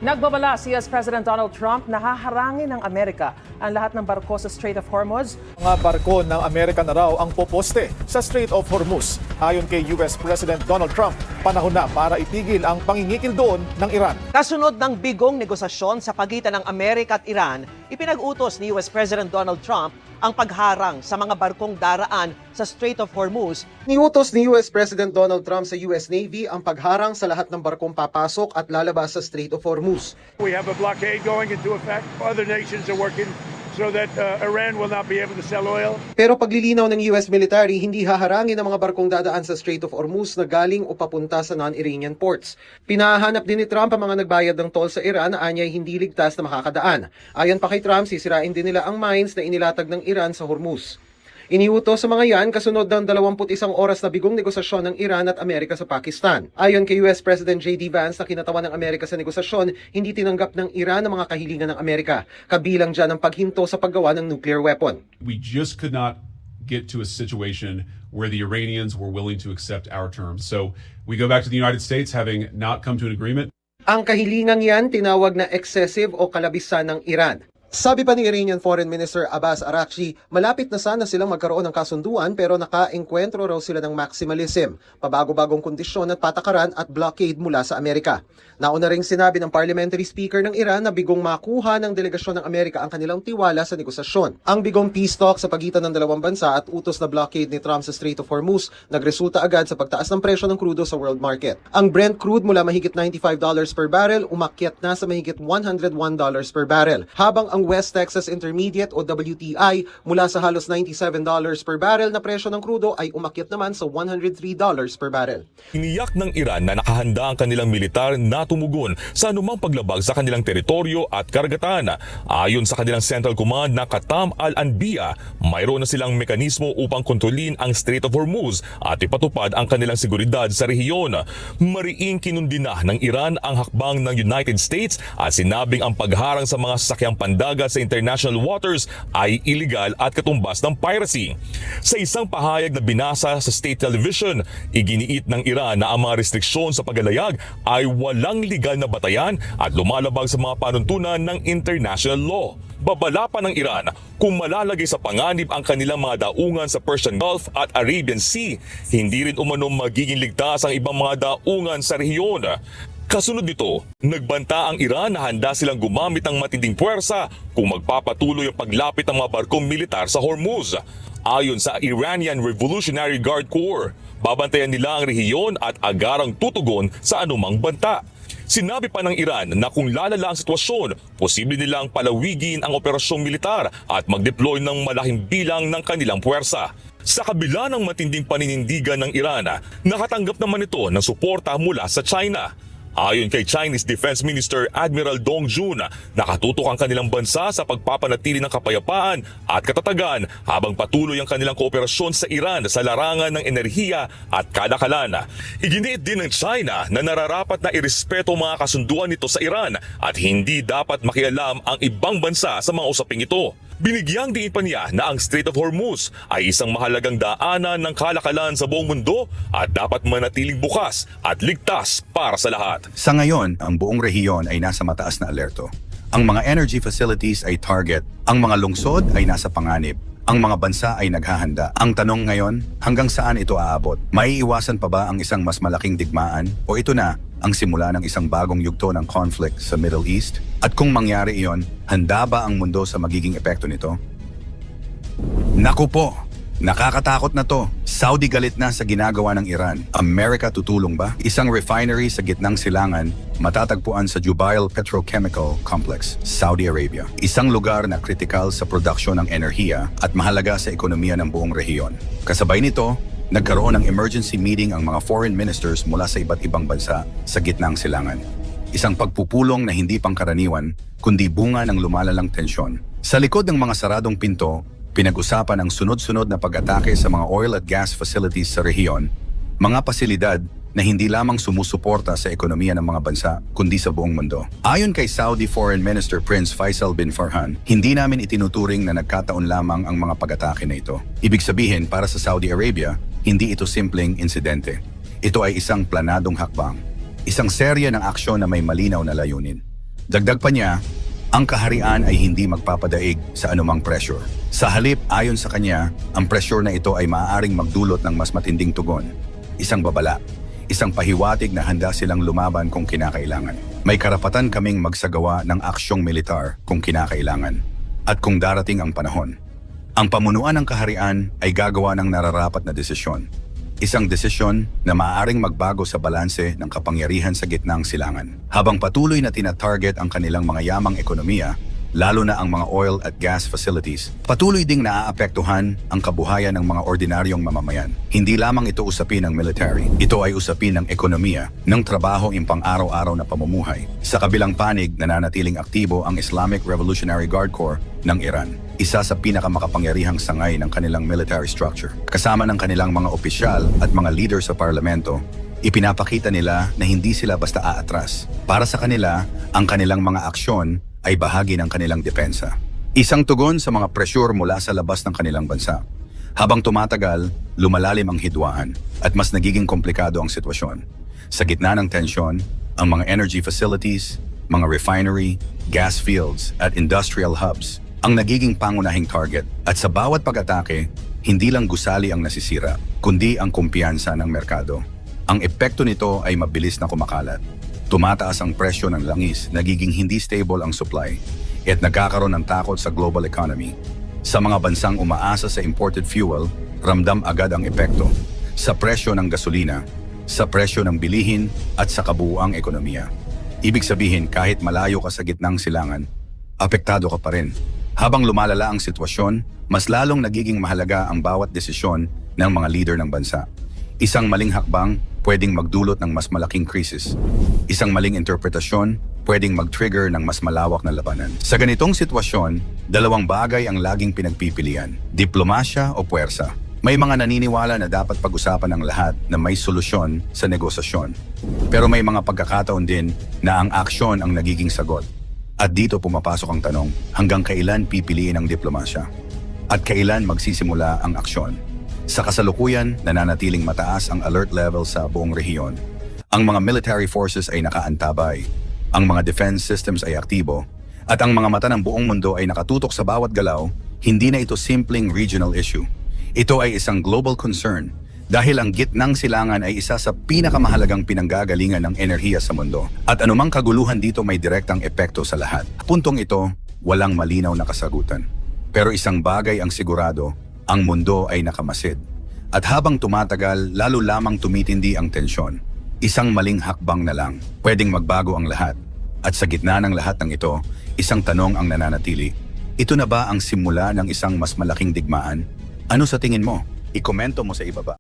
Nagbabala si US President Donald Trump na haharangin ng Amerika ang lahat ng barko sa Strait of Hormuz. Mga barko ng Amerika na raw ang poposte sa Strait of Hormuz. Ayon kay US President Donald Trump, panahon na para itigil ang pangingikil doon ng Iran. Kasunod ng bigong negosasyon sa pagitan ng Amerika at Iran, ipinag-utos ni US President Donald Trump ang pagharang sa mga barkong daraan sa Strait of Hormuz. Niutos ni US President Donald Trump sa US Navy ang pagharang sa lahat ng barkong papasok at lalabas sa Strait of Hormuz. We have a blockade going into effect. Other nations are working so that Iran will not be able to sell oil. Pero paglilinaw ng US military, hindi haharangin ang mga barkong dadaan sa Strait of Hormuz na galing o papunta sa non-Iranian ports. Pinahanap din ni Trump ang mga nagbayad ng toll sa Iran na anyay hindi ligtas na makakadaan. Ayon pa kay Trump, sisirain din nila ang mines na inilatag ng Iran sa Hormuz. Iniutos sa mga yan kasunod ng 21 oras na bigong negosasyon ng Iran at Amerika sa Pakistan. Ayon kay US President J.D. Vance na kinatawan ng Amerika sa negosasyon, hindi tinanggap ng Iran ang mga kahilingan ng Amerika. Kabilang dyan ang paghinto sa paggawa ng nuclear weapon. We just could not get to a situation where the Iranians were willing to accept our terms. So we go back to the United States having not come to an agreement. Ang kahilingang yan tinawag na excessive o kalabisan ng Iran. Sabi pa ni Iranian Foreign Minister Abbas Araghchi, malapit na sana silang magkaroon ng kasunduan pero naka-engkwentro raw sila ng maximalism, pabago-bagong kondisyon at patakaran at blockade mula sa Amerika. Nauna ring sinabi ng parliamentary speaker ng Iran na bigong makuha ng delegasyon ng Amerika ang kanilang tiwala sa negosasyon. Ang bigong peace talk sa pagitan ng dalawang bansa at utos na blockade ni Trump sa Strait of Hormuz nagresulta agad sa pagtaas ng presyo ng krudo sa world market. Ang Brent crude mula mahigit $95 per barrel umakyat na sa mahigit $101 per barrel, habang ang West Texas Intermediate o WTI mula sa halos $97 per barrel na presyo ng krudo ay umakyat naman sa $103 per barrel. Iniyak ng Iran na nakahanda ang kanilang militar na tumugon sa anumang paglabag sa kanilang teritoryo at karagatan. Ayon sa kanilang Central Command na Qatam al-Anbiya, mayroon na silang mekanismo upang kontrolin ang Strait of Hormuz at ipatupad ang kanilang seguridad sa rehiyon. Mariing kinundina ng Iran ang hakbang ng United States at sinabing ang pagharang sa mga sasakyang pandagat sa international waters ay iligal at katumbas ng piracy. Sa isang pahayag na binasa sa state television, iginiit ng Iran na ang mga restriksyon sa paglalayag ay walang legal na batayan at lumalabag sa mga panuntunan ng international law. Babala pa ng Iran kung malalagay sa panganib ang kanilang mga daungan sa Persian Gulf at Arabian Sea, hindi rin umano magiging ligtas ang ibang mga daungan sa rehiyon. Kasunod nito, nagbanta ang Iran na handa silang gumamit ng matinding puwersa kung magpapatuloy ang paglapit ng mga barkong militar sa Hormuz. Ayon sa Iranian Revolutionary Guard Corps, babantayan nila ang rehiyon at agarang tutugon sa anumang banta. Sinabi pa ng Iran na kung lalala ang sitwasyon, posible nilang palawigin ang operasyong militar at mag-deploy ng malaking bilang ng kanilang puwersa. Sa kabila ng matinding paninindigan ng Iran, nakatanggap naman ito ng suporta mula sa China. Ayon kay Chinese Defense Minister Admiral Dong Jun, nakatutok ang kanilang bansa sa pagpapanatili ng kapayapaan at katatagan habang patuloy ang kanilang kooperasyon sa Iran sa larangan ng enerhiya at kalakalan. Iginiit din ng China na nararapat na irespeto mga kasunduan nito sa Iran at hindi dapat makialam ang ibang bansa sa mga usaping ito. Binigyang diin pa niya na ang Strait of Hormuz ay isang mahalagang daanan ng kalakalan sa buong mundo at dapat manatiling bukas at ligtas para sa lahat. Sa ngayon, ang buong rehiyon ay nasa mataas na alerto. Ang mga energy facilities ay target, ang mga lungsod ay nasa panganib, ang mga bansa ay naghahanda. Ang tanong ngayon, hanggang saan ito aabot? Maiiwasan pa ba ang isang mas malaking digmaan o ito na ang simula ng isang bagong yugto ng conflict sa Middle East? At kung mangyari iyon, handa ba ang mundo sa magiging epekto nito? Naku po! Nakakatakot na to. Saudi galit na sa ginagawa ng Iran. Amerika tutulong ba? Isang refinery sa gitnang silangan, matatagpuan sa Jubail Petrochemical Complex, Saudi Arabia. Isang lugar na kritikal sa produksyon ng enerhiya at mahalaga sa ekonomiya ng buong rehiyon. Kasabay nito, nagkaroon ng emergency meeting ang mga foreign ministers mula sa iba't ibang bansa sa gitnang silangan. Isang pagpupulong na hindi pangkaraniwan, kundi bunga ng lumalalang tensyon. Sa likod ng mga saradong pinto, pinag-usapan ang sunod-sunod na pag-atake sa mga oil at gas facilities sa rehiyon, mga pasilidad na hindi lamang sumusuporta sa ekonomiya ng mga bansa, kundi sa buong mundo. Ayon kay Saudi Foreign Minister Prince Faisal bin Farhan, hindi namin itinuturing na nagkataon lamang ang mga pag-atake na ito. Ibig sabihin, para sa Saudi Arabia, hindi ito simpleng insidente. Ito ay isang planadong hakbang, isang serye ng aksyon na may malinaw na layunin. Dagdag pa niya, ang kaharian ay hindi magpapadaig sa anumang pressure. Sa halip, ayon sa kanya, ang pressure na ito ay maaaring magdulot ng mas matinding tugon. Isang babala, isang pahiwatig na handa silang lumaban kung kinakailangan. May karapatan kaming magsagawa ng aksyong militar kung kinakailangan at kung darating ang panahon. Ang pamunuan ng kaharian ay gagawa ng nararapat na desisyon. Isang desisyon na maaaring magbago sa balanse ng kapangyarihan sa gitnang silangan. Habang patuloy na tina-target ang kanilang mga yamang ekonomiya, lalo na ang mga oil at gas facilities, patuloy ding naaapektuhan ang kabuhayan ng mga ordinaryong mamamayan. Hindi lamang ito usapin ng military, ito ay usapin ng ekonomiya, ng trabaho ng pang-araw-araw na pamumuhay. Sa kabilang panig, nananatiling aktibo ang Islamic Revolutionary Guard Corps ng Iran, isa sa pinakamakapangyarihang sangay ng kanilang military structure. Kasama ng kanilang mga opisyal at mga leader sa parlamento, ipinapakita nila na hindi sila basta aatras. Para sa kanila, ang kanilang mga aksyon ay bahagi ng kanilang depensa. Isang tugon sa mga presyur mula sa labas ng kanilang bansa. Habang tumatagal, lumalalim ang hidwaan at mas nagiging komplikado ang sitwasyon. Sa gitna ng tensyon, ang mga energy facilities, mga refinery, gas fields at industrial hubs ang nagiging pangunahing target. At sa bawat pag-atake, hindi lang gusali ang nasisira, kundi ang kumpiyansa ng merkado. Ang epekto nito ay mabilis na kumakalat. Tumataas ang presyo ng langis, nagiging hindi stable ang supply, at nagkakaroon ng takot sa global economy. Sa mga bansang umaasa sa imported fuel, ramdam agad ang epekto. Sa presyo ng gasolina, sa presyo ng bilihin, at sa kabuuang ekonomiya. Ibig sabihin, kahit malayo ka sa gitnang silangan, apektado ka pa rin. Habang lumalala ang sitwasyon, mas lalong nagiging mahalaga ang bawat desisyon ng mga leader ng bansa. Isang maling hakbang pwedeng magdulot ng mas malaking krisis. Isang maling interpretasyon pwedeng mag-trigger ng mas malawak na labanan. Sa ganitong sitwasyon, dalawang bagay ang laging pinagpipilian, diplomasya o puwersa. May mga naniniwala na dapat pag-usapan ng lahat na may solusyon sa negosasyon. Pero may mga pagkakataon din na ang aksyon ang nagiging sagot. At dito pumapasok ang tanong, hanggang kailan pipiliin ang diplomasya? At kailan magsisimula ang aksyon? Sa kasalukuyan, nananatiling mataas ang alert level sa buong rehiyon. Ang mga military forces ay nakaantabay, ang mga defense systems ay aktibo, at ang mga mata ng buong mundo ay nakatutok sa bawat galaw. Hindi na ito simpleng regional issue. Ito ay isang global concern dahil ang gitnang silangan ay isa sa pinakamahalagang pinanggagalingan ng enerhiya sa mundo. At anumang kaguluhan dito may direktang epekto sa lahat. Puntong ito, walang malinaw na kasagutan. Pero isang bagay ang sigurado, ang mundo ay nakamasid. At habang tumatagal, lalo lamang tumitindi ang tensyon. Isang maling hakbang na lang, pwedeng magbago ang lahat. At sa gitna ng lahat ng ito, isang tanong ang nananatili. Ito na ba ang simula ng isang mas malaking digmaan? Ano sa tingin mo? Ikomento mo sa ibaba.